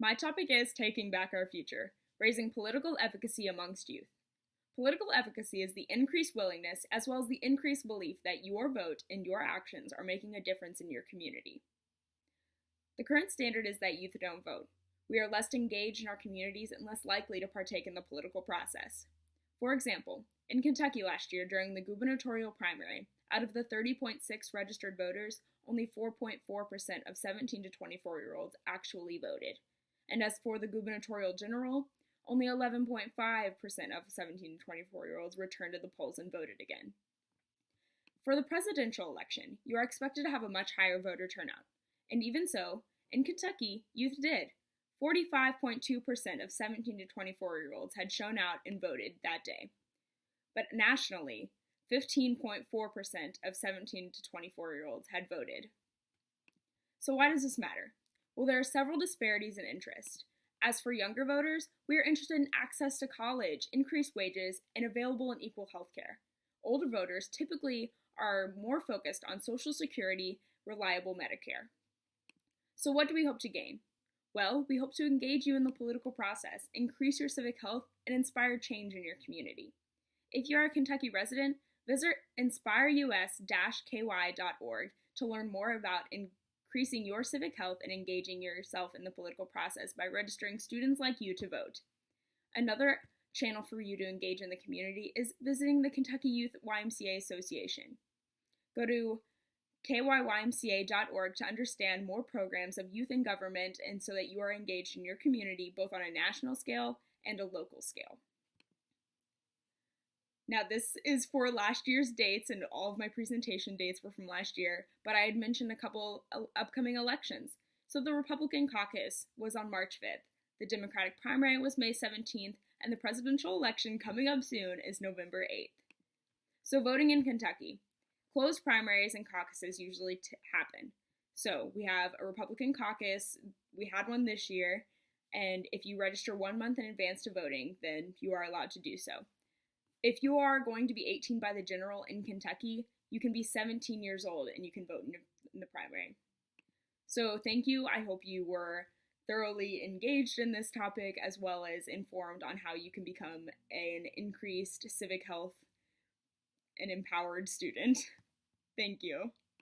My topic is Taking Back Our Future, Raising Political Efficacy Amongst Youth. Political efficacy is the increased willingness as well as the increased belief that your vote and your actions are making a difference in your community. The current standard is that youth don't vote. We are less engaged in our communities and less likely to partake in the political process. For example, in Kentucky last year during the gubernatorial primary, out of the 30.6 registered voters, only 4.4% of 17 to 24-year-olds actually voted. And as for the gubernatorial general, only 11.5% of 17 to 24-year-olds returned to the polls and voted again. For the presidential election, you are expected to have a much higher voter turnout. And even so, in Kentucky, youth did. 45.2% of 17 to 24-year-olds had shown out and voted that day. But nationally, 15.4% of 17 to 24-year-olds had voted. So why does this matter? Well, there are several disparities in interest. As for younger voters, we are interested in access to college, increased wages, and available and equal health care. Older voters typically are more focused on Social Security, reliable Medicare. So what do we hope to gain? Well, we hope to engage you in the political process, increase your civic health, and inspire change in your community. If you are a Kentucky resident, visit inspireus-ky.org to learn more about increasing your civic health and engaging yourself in the political process by registering students like you to vote. Another channel for you to engage in the community is visiting the Kentucky Youth YMCA Association. Go to kyymca.org to understand more programs of youth in government and so that you are engaged in your community both on a national scale and a local scale. Now, this is for last year's dates, and all of my presentation dates were from last year, but I had mentioned a couple upcoming elections. So the Republican caucus was on March 5th, the Democratic primary was May 17th, and the presidential election coming up soon is November 8th. So voting in Kentucky. Closed primaries and caucuses usually happen. So we have a Republican caucus, we had one this year, and if you register 1 month in advance to voting, then you are allowed to do so. If you are going to be 18 by the general in Kentucky, you can be 17 years old and you can vote in the primary. So thank you. I hope you were thoroughly engaged in this topic as well as informed on how you can become an increased civic health and empowered student. Thank you.